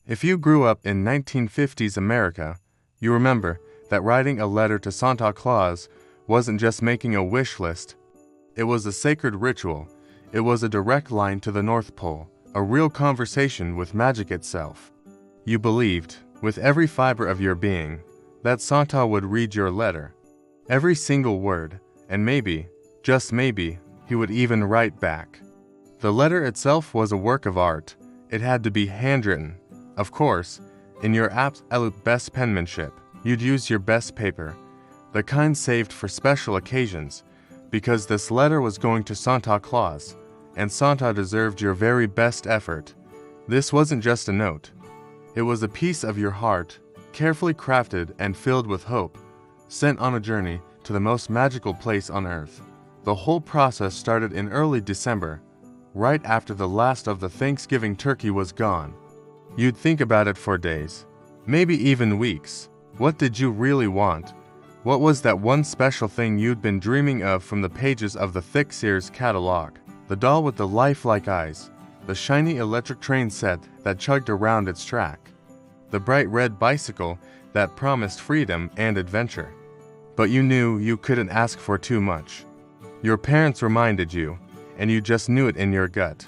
If you grew up in 1950s America, you remember that writing a letter to Santa Claus wasn't just making a wish list. It was a sacred ritual. It was a direct line to the North Pole, a real conversation with magic itself. You believed, with every fiber of your being, that Santa would read your letter, every single word, and maybe, just maybe, he would even write back. The letter itself was a work of art. It had to be handwritten. Of course, in your absolute best penmanship. You'd use your best paper, the kind saved for special occasions, because this letter was going to Santa Claus, and Santa deserved your very best effort. This wasn't just a note. It was a piece of your heart, carefully crafted and filled with hope, sent on a journey to the most magical place on earth. The whole process started in early December, right after the last of the Thanksgiving turkey was gone. You'd think about it for days, maybe even weeks. What did you really want? What was that one special thing you'd been dreaming of from the pages of the thick Sears catalog? The doll with the lifelike eyes, the shiny electric train set that chugged around its track, the bright red bicycle that promised freedom and adventure. But you knew you couldn't ask for too much. Your parents reminded you, and you just knew it in your gut.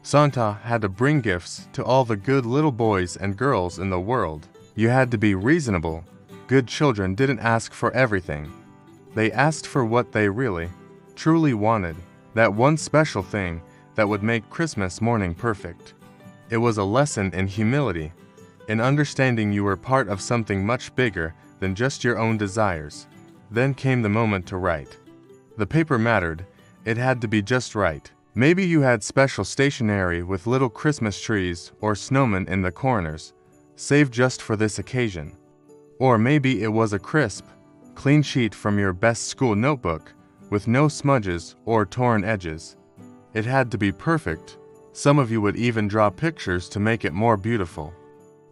Santa had to bring gifts to all the good little boys and girls in the world. You had to be reasonable. Good children didn't ask for everything. They asked for what they really, truly wanted, that one special thing that would make Christmas morning perfect. It was a lesson in humility, in understanding you were part of something much bigger than just your own desires. Then came the moment to write. The paper mattered. It had to be just right. Maybe you had special stationery with little Christmas trees or snowmen in the corners, saved just for this occasion. Or maybe it was a crisp, clean sheet from your best school notebook, with no smudges or torn edges. It had to be perfect. Some of you would even draw pictures to make it more beautiful.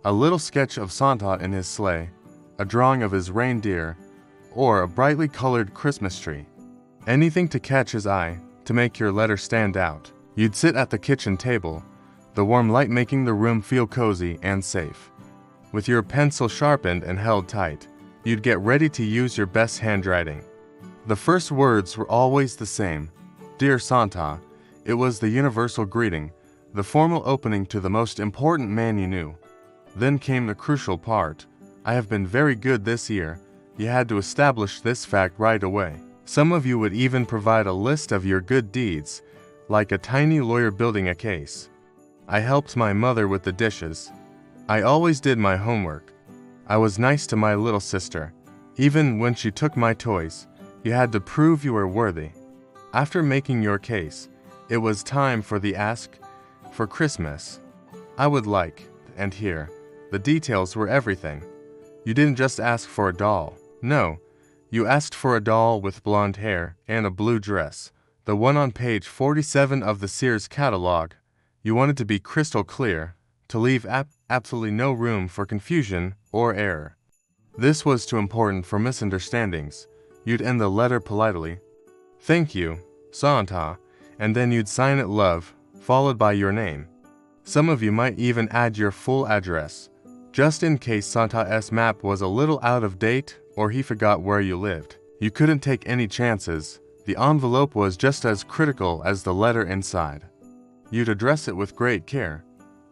A little sketch of Santa in his sleigh, a drawing of his reindeer, or a brightly colored Christmas tree. Anything to catch his eye, to make your letter stand out. You'd sit at the kitchen table, the warm light making the room feel cozy and safe. With your pencil sharpened and held tight, you'd get ready to use your best handwriting. The first words were always the same. Dear Santa. It was the universal greeting, the formal opening to the most important man you knew. Then came the crucial part. I have been very good this year. You had to establish this fact right away. Some of you would even provide a list of your good deeds, like a tiny lawyer building a case. I helped my mother with the dishes. I always did my homework. I was nice to my little sister. Even when she took my toys, you had to prove you were worthy. After making your case, it was time for the ask for Christmas. I would like, and here, the details were everything. You didn't just ask for a doll. No, you asked for a doll with blonde hair and a blue dress, the one on page 47 of the Sears catalog. You wanted to be crystal clear, to leave absolutely no room for confusion or error. This was too important for misunderstandings. You'd end the letter politely. Thank you, Santa, and then you'd sign it love, followed by your name. Some of you might even add your full address, just in case Santa's map was a little out of date or he forgot where you lived. You couldn't take any chances. The envelope was just as critical as the letter inside. You'd address it with great care.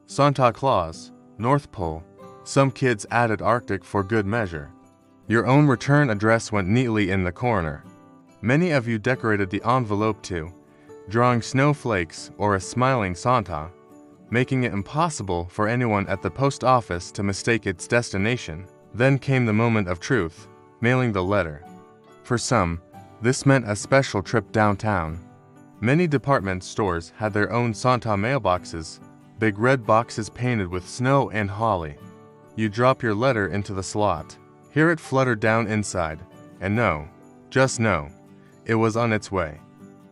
Santa Claus, North Pole. Some kids added Arctic for good measure. Your own return address went neatly in the corner. Many of you decorated the envelope too, drawing snowflakes or a smiling Santa, making it impossible for anyone at the post office to mistake its destination. Then came the moment of truth, mailing the letter. For some, this meant a special trip downtown. Many department stores had their own Santa mailboxes, big red boxes painted with snow and holly. You drop your letter into the slot, hear it flutter down inside, and know, just know, it was on its way.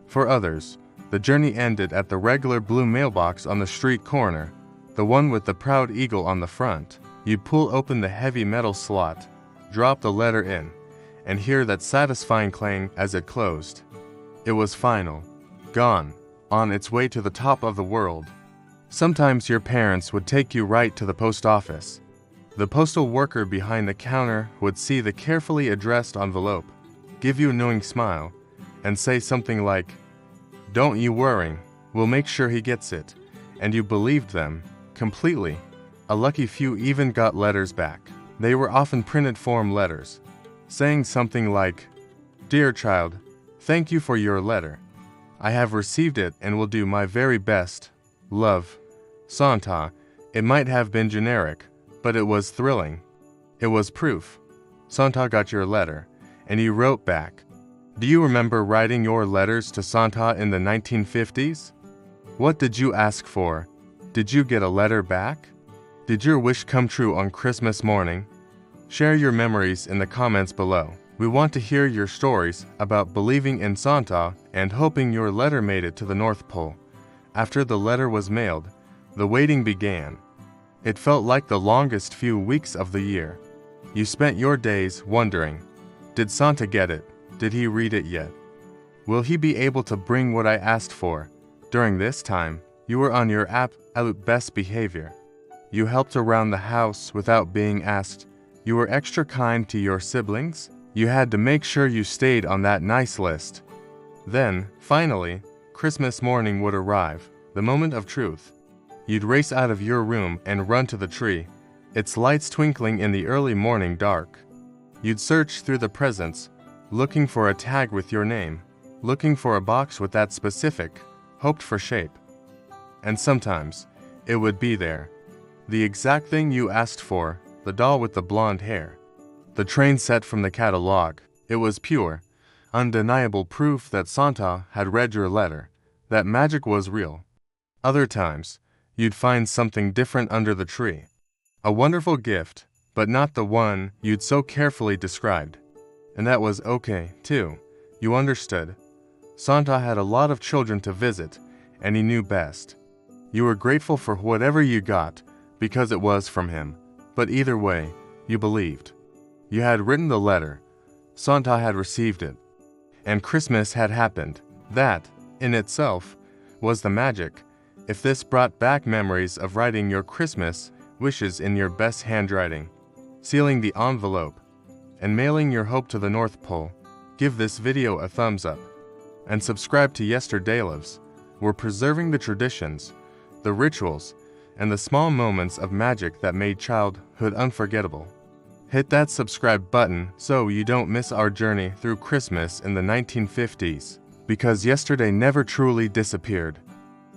For others, the journey ended at the regular blue mailbox on the street corner, the one with the proud eagle on the front. You'd pull open the heavy metal slot, drop the letter in, and hear that satisfying clang as it closed. It was final, gone, on its way to the top of the world. Sometimes your parents would take you right to the post office. The postal worker behind the counter would see the carefully addressed envelope, give you a knowing smile, and say something like, "Don't you worry, we'll make sure he gets it." And you believed them completely. A lucky few even got letters back. They were often printed form letters, saying something like, "Dear child, thank you for your letter. I have received it and will do my very best. Love, Santa." It might have been generic, but it was thrilling. It was proof. Santa got your letter, and he wrote back. Do you remember writing your letters to Santa in the 1950s? What did you ask for? Did you get a letter back? Did your wish come true on Christmas morning? Share your memories in the comments below. We want to hear your stories about believing in Santa and hoping your letter made it to the North Pole. After the letter was mailed, the waiting began. It felt like the longest few weeks of the year. You spent your days wondering, did Santa get it? Did he read it yet? Will he be able to bring what I asked for? During this time, you were on your absolute best behavior. You helped around the house without being asked. You were extra kind to your siblings. You had to make sure you stayed on that nice list. Then, finally, Christmas morning would arrive, the moment of truth. You'd race out of your room and run to the tree, its lights twinkling in the early morning dark. You'd search through the presents, looking for a tag with your name, looking for a box with that specific, hoped-for shape. And sometimes, it would be there. The exact thing you asked for, the doll with the blonde hair. The train set from the catalog. It was pure, undeniable proof that Santa had read your letter, that magic was real. Other times, you'd find something different under the tree. A wonderful gift, but not the one you'd so carefully described. And that was okay, too. You understood. Santa had a lot of children to visit, and he knew best. You were grateful for whatever you got, because it was from him. But either way, you believed. You had written the letter. Santa had received it. And Christmas had happened. That, in itself, was the magic. If this brought back memories of writing your Christmas wishes in your best handwriting, sealing the envelope, and mailing your hope to the North Pole, give this video a thumbs up. And subscribe to Yesterday Lives. We're preserving the traditions, the rituals, and the small moments of magic that made childhood unforgettable. Hit that subscribe button so you don't miss our journey through Christmas in the 1950s, because yesterday never truly disappeared.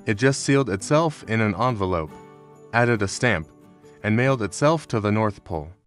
It just sealed itself in an envelope, added a stamp, and mailed itself to the North Pole.